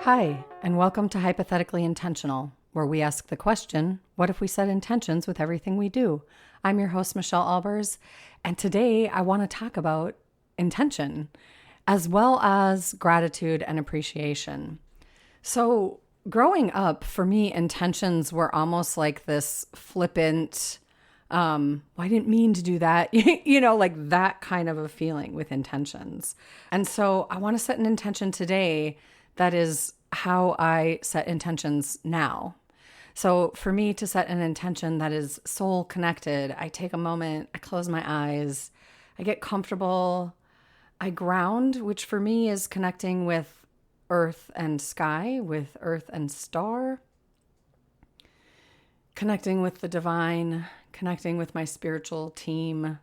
Hi, and welcome to Hypothetically Intentional, where we ask the question, what if we set intentions with everything we do? I'm your host, Michelle Albers, and today I want to talk about intention, as well as gratitude and appreciation. So growing up, for me, intentions were almost like this flippant, well, I didn't mean to do that, like that kind of a feeling with intentions. And so I want to set an intention today that is how I set intentions now. So for me to set an intention that is soul connected, I take a moment, I close my eyes, I get comfortable, I ground, which for me is connecting with earth and sky, with earth and star, connecting with the divine, connecting with my spiritual team,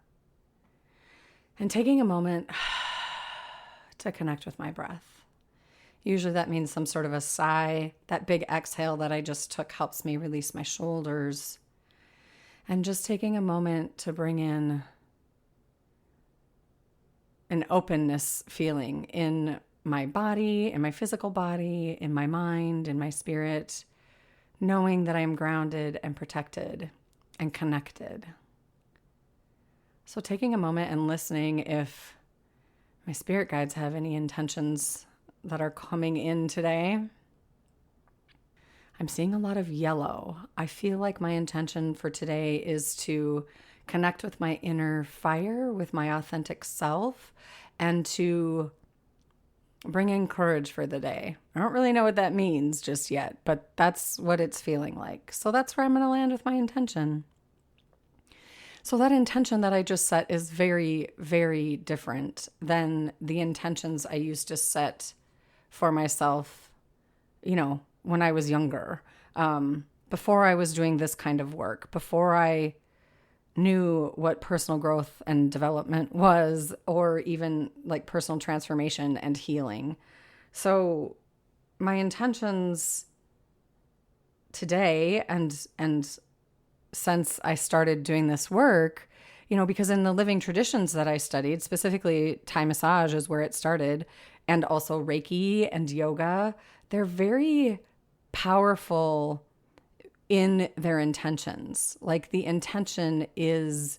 and taking a moment to connect with my breath. Usually that means some sort of a sigh. That big exhale that I just took helps me release my shoulders. And just taking a moment to bring in an openness feeling in my body, in my physical body, in my mind, in my spirit, knowing that I am grounded and protected and connected. So taking a moment and listening if my spirit guides have any intentions that are coming in today. I'm seeing a lot of yellow. I feel like my intention for today is to connect with my inner fire, with my authentic self, and to bring in courage for the day. I don't really know what that means just yet, but that's what it's feeling like. So that's where I'm going to land with my intention. So that intention that I just set is very, very different than the intentions I used to set for myself, when I was younger, before I was doing this kind of work, before I knew what personal growth and development was, or even like personal transformation and healing. So my intentions today and since I started doing this work, because in the living traditions that I studied, specifically Thai massage is where it started, and also Reiki and yoga, they're very powerful in their intentions. Like the intention is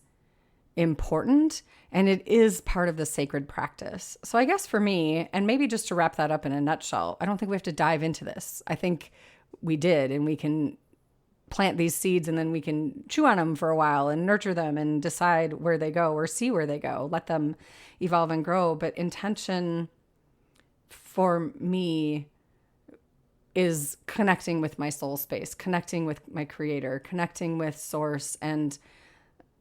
important and it is part of the sacred practice. So I guess for me, and maybe just to wrap that up in a nutshell, I don't think we have to dive into this. I think we did, and we can plant these seeds and then we can chew on them for a while and nurture them and decide where they go or see where they go, let them evolve and grow. But intention for me is connecting with my soul space, connecting with my creator, connecting with source and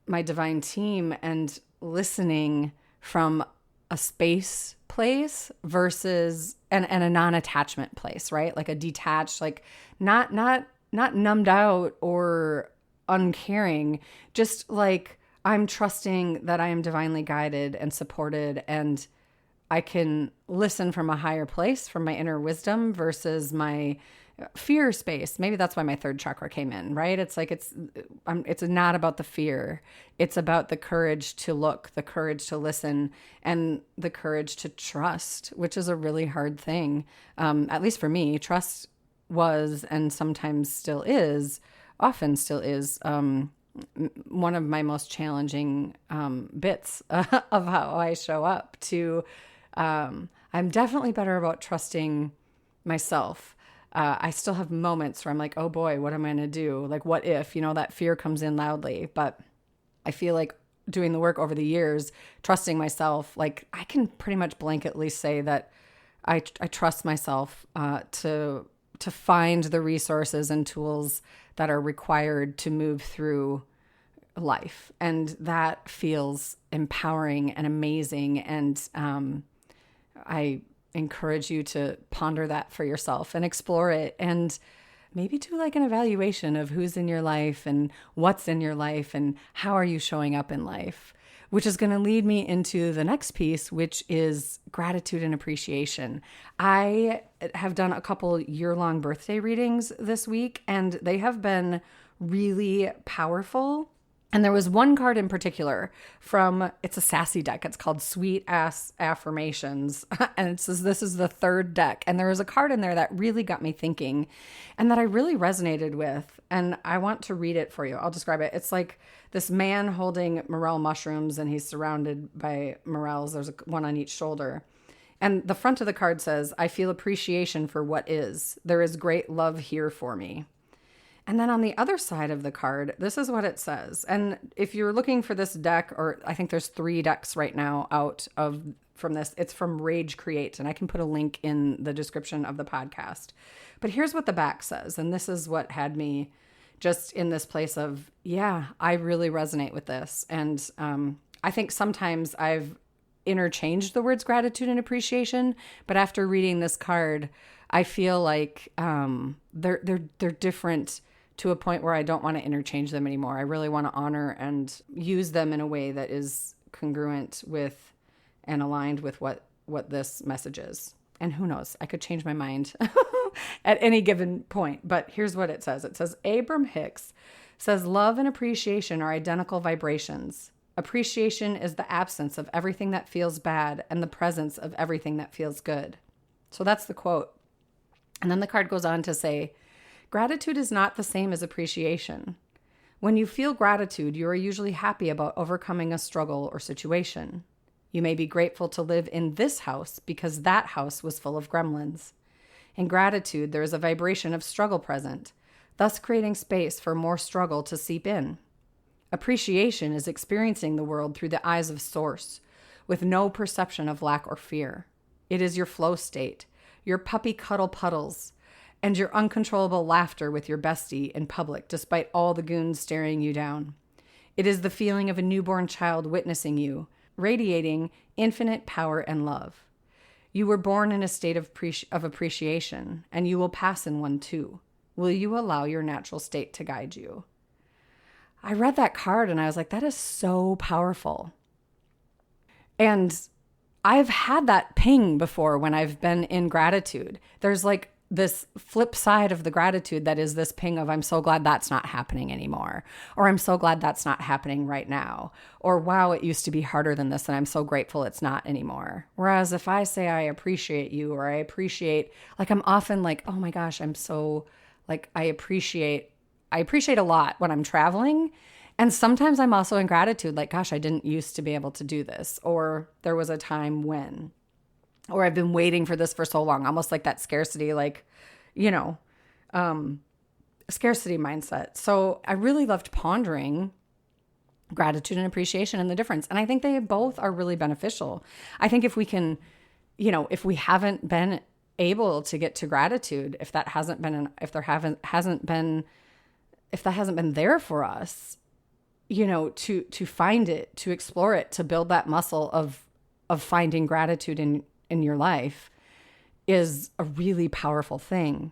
my divine team, and listening from a space place versus and a non-attachment place, right? Like a detached, like not numbed out or uncaring, just like I'm trusting that I am divinely guided and supported, and I can listen from a higher place, from my inner wisdom versus my fear space. Maybe that's why my third chakra came in, right? It's like it's not about the fear. It's about the courage to look, the courage to listen, and the courage to trust, which is a really hard thing. At least for me, trust was, and sometimes still is, often still is, one of my most challenging bits of how I show up to. I'm definitely better about trusting myself. I still have moments where I'm like, oh boy, what am I going to do? Like, what if, that fear comes in loudly. But I feel like doing the work over the years, trusting myself, like I can pretty much blanketly say that I trust myself to find the resources and tools that are required to move through life. And that feels empowering and amazing. And I encourage you to ponder that for yourself and explore it, and maybe do like an evaluation of who's in your life and what's in your life and how are you showing up in life, which is going to lead me into the next piece, which is gratitude and appreciation. I have done a couple year-long birthday readings this week, and they have been really powerful And there was one card in particular it's a sassy deck. It's called Sweet Ass Affirmations. And it says this is the third deck. And there was a card in there that really got me thinking and that I really resonated with. And I want to read it for you. I'll describe it. It's like this man holding morel mushrooms and he's surrounded by morels. There's one on each shoulder. And the front of the card says, I feel appreciation for what is. There is great love here for me. And then on the other side of the card, this is what it says. And if you're looking for this deck, or I think there's 3 decks right now from this, it's from Rage Create. And I can put a link in the description of the podcast. But here's what the back says. And this is what had me just in this place of, yeah, I really resonate with this. And I think sometimes I've interchanged the words gratitude and appreciation. But after reading this card, I feel like they're different to a point where I don't want to interchange them anymore. I really want to honor and use them in a way that is congruent with and aligned with what this message is. And who knows, I could change my mind at any given point. But here's what it says. It says, Abram Hicks says, love and appreciation are identical vibrations. Appreciation is the absence of everything that feels bad and the presence of everything that feels good. So that's the quote. And then the card goes on to say, gratitude is not the same as appreciation. When you feel gratitude, you are usually happy about overcoming a struggle or situation. You may be grateful to live in this house because that house was full of gremlins. In gratitude, there is a vibration of struggle present, thus creating space for more struggle to seep in. Appreciation is experiencing the world through the eyes of Source, with no perception of lack or fear. It is your flow state, your puppy cuddle puddles, and your uncontrollable laughter with your bestie in public, despite all the goons staring you down. It is the feeling of a newborn child witnessing you, radiating infinite power and love. You were born in a state of appreciation, and you will pass in one too. Will you allow your natural state to guide you? I read that card and I was like, that is so powerful. And I've had that ping before when I've been in gratitude. There's like this flip side of the gratitude that is this ping of, I'm so glad that's not happening anymore. Or I'm so glad that's not happening right now. Or wow, it used to be harder than this and I'm so grateful it's not anymore. Whereas if I say I appreciate you, or I appreciate, like I'm often like, oh my gosh, I'm so like, I appreciate a lot when I'm traveling. And sometimes I'm also in gratitude, like, gosh, I didn't used to be able to do this. Or there was a time when, or I've been waiting for this for so long, almost like that scarcity, like, scarcity mindset. So I really loved pondering gratitude and appreciation and the difference. And I think they both are really beneficial. I think if we can, if we haven't been able to get to gratitude, if that hasn't been there for us, to find it, to explore it, to build that muscle of finding gratitude in your life is a really powerful thing.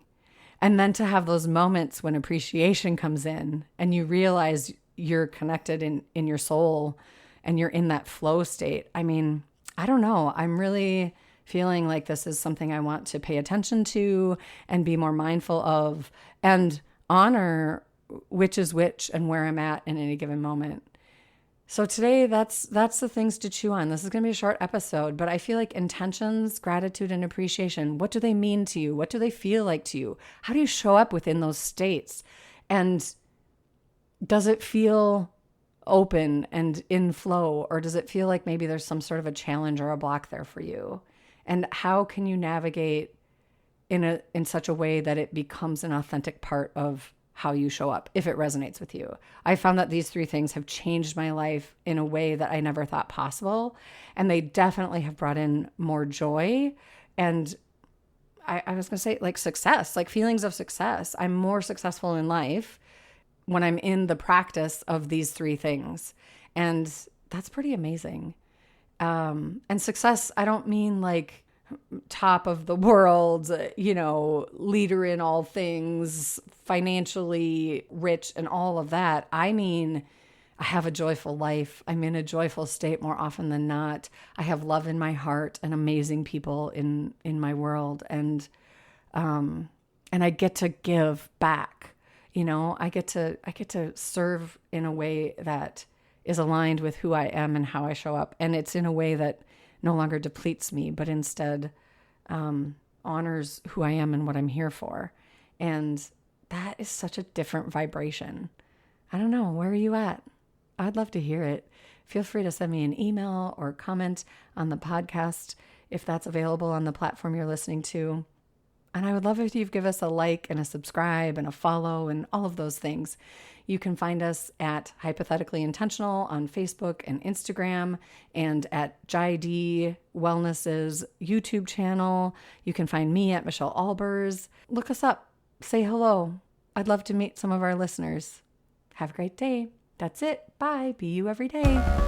And then to have those moments when appreciation comes in and you realize you're connected in your soul and you're in that flow state. I mean, I don't know. I'm really feeling like this is something I want to pay attention to and be more mindful of and honor which is which and where I'm at in any given moment. So today, that's the things to chew on. This is going to be a short episode, but I feel like intentions, gratitude, and appreciation, what do they mean to you? What do they feel like to you? How do you show up within those states? And does it feel open and in flow, or does it feel like maybe there's some sort of a challenge or a block there for you? And how can you navigate in such a way that it becomes an authentic part of how you show up, if it resonates with you? I found that these 3 things have changed my life in a way that I never thought possible. And they definitely have brought in more joy. And I was going to say like success, like feelings of success. I'm more successful in life when I'm in the practice of these 3 things. And that's pretty amazing. And success, I don't mean like top of the world, leader in all things, financially rich and all of that. I mean, I have a joyful life. I'm in a joyful state more often than not. I have love in my heart and amazing people in my world. And I get to give back. I get to serve in a way that is aligned with who I am and how I show up. And it's in a way that no longer depletes me, but instead honors who I am and what I'm here for. And that is such a different vibration. I don't know. Where are you at? I'd love to hear it. Feel free to send me an email or comment on the podcast if that's available on the platform you're listening to. And I would love if you'd give us a like and a subscribe and a follow and all of those things. You can find us at Hypothetically Intentional on Facebook and Instagram, and at JD Wellness's YouTube channel. You can find me at Michelle Albers. Look us up. Say hello. I'd love to meet some of our listeners. Have a great day. That's it. Bye. Be you every day.